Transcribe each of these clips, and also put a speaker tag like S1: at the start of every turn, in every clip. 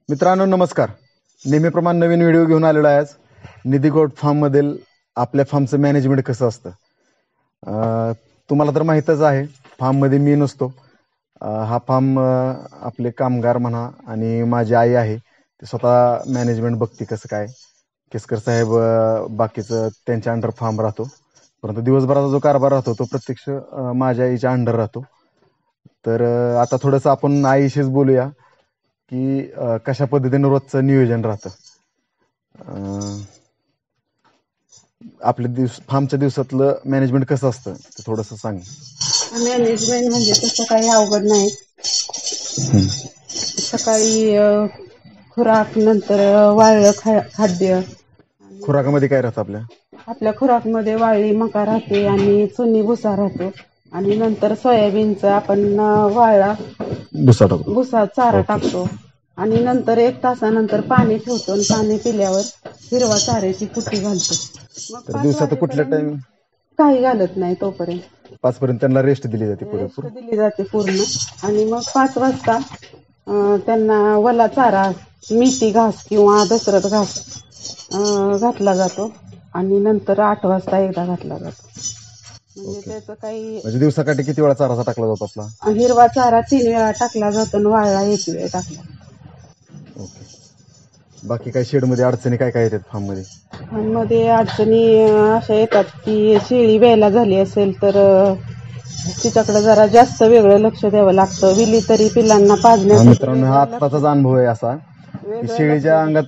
S1: मित्रांनो नमस्कार. नेहमीप्रमाणे नवीन व्हिडिओ घेऊन आलेलो आहे आज. निधी गोट फार्म मधील आपल्या फार्मचं मॅनेजमेंट कसं असतं तुम्हाला तर माहीतच आहे. फार्म मध्ये मी नसतो. हा फार्म आपले कामगार म्हणा आणि माझी आई आहे ते स्वतः मॅनेजमेंट बघते कसं काय. केसकर साहेब बाकीचं त्यांच्या अंडर फार्म राहतो, परंतु दिवसभराचा जो कारभार राहतो तो प्रत्यक्ष माझ्या आईच्या अंडर राहतो. तर आता थोडंसं आपण आईशीच बोलूया की कशा पद्धतीने रोजचं नियोजन राहतं. आपल्या फार्मच्या दिवसातलं मॅनेजमेंट कसं असतं ते थोडंसं सांग.
S2: मॅनेजमेंट म्हणजे तसं काही अवघड नाही. सकाळी खुराक, नंतर वाळलं खाद्य.
S1: खुराकामध्ये काय राहतं
S2: आपल्या खुराकमध्ये वाळली मका राहते आणि चुनी भुसा राहतो आणि नंतर सोयाबीनचा आपण वाळला भुसा चारा टाकतो आणि नंतर 1 तासानंतर पाणी ठेवतो आणि पाणी पिल्यावर हिरवा चाऱ्याची पुट्टी घालतो.
S1: तर दिवसात कुठल्या टाइम
S2: काही घालत नाही तोपर्यंत
S1: 5 पर्यंत त्यांना रेस्ट दिली जाते
S2: पूर्ण आणि मग 5 वाजता त्यांना वला चारा, मेथी घास किंवा दसरथ घास घातला जातो आणि नंतर 8 वाजता एकदा घातला जातो. म्हणजे त्याचं काही
S1: म्हणजे दिवसाकाठी किती वेळा चारा टाकला जातो आपला?
S2: हिरवा चारा 3 वेळा टाकला जातो आणि वाळला 1 वेळ टाकला.
S1: ओके. बाकी काय शेड मध्ये अडचणी काय काय येतात फार्म मध्ये?
S2: फार्म मध्ये अडचणी अशा येतात की शेळी वेळेला झाली असेल तर तिच्याकडे जरा जास्त वेगळं लक्ष द्यावं लागतं. विली तरी पिल्लांना पाजण्यासाठी.
S1: मित्रांनो हा आत्ताचाच अनुभव आहे असा की शेळीच्या अंगात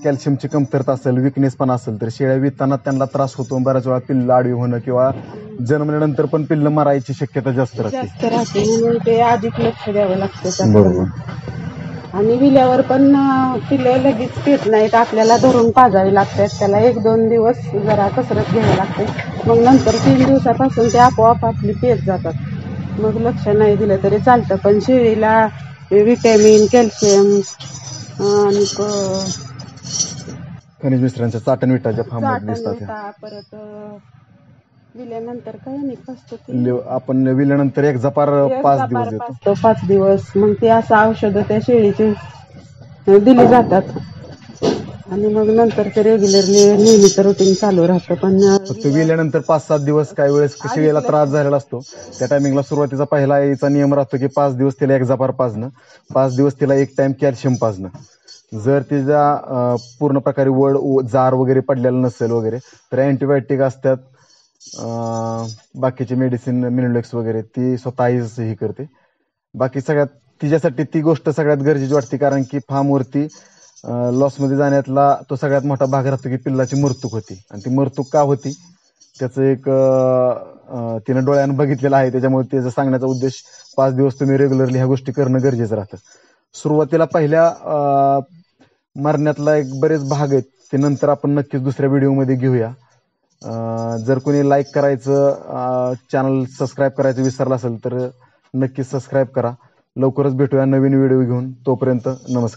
S1: कॅल्शियमची कमतरता असेल, विकनेस पण असेल तर शेळ्या विकताना त्यांना त्रास होतो. बऱ्याच वेळा पिल्लं आडवी होणं किंवा जन्मल्यानंतर पण पिल्लं मरायची शक्यता जास्त राहते
S2: म्हणून ते अधिक लक्ष द्यावं लागतं. आणि विल्यावर पण पिल्लं लगेच पेत नाहीत, आपल्याला धरून पाजावी लागतात. त्याला 1-2 दिवस जरा कसरत घ्यावी लागते. मग नंतर 3 दिवसापासून ते आपोआप आपली पेत जातात. मग लक्ष नाही दिलं तरी चालतं. पण शेळीला विटॅमिन, कॅल्शियम आणि
S1: खनिज मिश्रांच्या चाटण विटाच्या फार्म मध्ये दिसतात.
S2: परत विल्यानंतर काय नाही
S1: आपण विल्यानंतर एक जपार 5 दिवस देतो.
S2: 5 दिवस मग ते असं औषधं त्या शेळीची दिली जातात आणि मग नंतर ते रेग्युलरली नेहमीचं रुटीन चालू राहतं. पण
S1: फक्त विल्यानंतर 5-7 दिवस काही वेळेस शेळीला त्रास झालेला असतो. त्या टायमिंगला सुरुवातीचा पहिला याचा नियम राहतो की 5 दिवस तिला एक जपार पाजणं, 5 दिवस तिला 1 टाइम कॅल्शियम पाजणं. जर तिचा पूर्ण प्रकारे जार वगैरे पडलेला नसेल वगैरे तर अँटीबायोटिक असतात, बाकीचे मेडिसिन मिनोलेक्स वगैरे ती स्वतःच ही करते. बाकी सगळ्यात तिच्यासाठी ती गोष्ट सगळ्यात गरजेची वाटते, कारण की फार्मवरती लॉसमध्ये जाण्यातला तो सगळ्यात मोठा भाग राहतो की पिल्लाची मृत्यू होती. आणि ती मृत्यू का होती त्याचं एक तिनं डोळ्यानं बघितलेलं आहे. त्याच्यामुळे त्याचा सांगण्याचा उद्देश 5 दिवस तुम्ही रेग्युलरली ह्या गोष्टी करणं गरजेचं राहतं. सुरुवातीला पहिल्या मरण्यातला एक बरेच भाग आहेत ते नंतर आपण नक्कीच दुसऱ्या व्हिडिओमध्ये घेऊया. जर कोणी लाईक करायचं, चॅनल सबस्क्राईब करायचं विसरला असेल तर नक्कीच सबस्क्राईब करा. लवकरच भेटूया नवीन व्हिडिओ घेऊन. तोपर्यंत नमस्कार.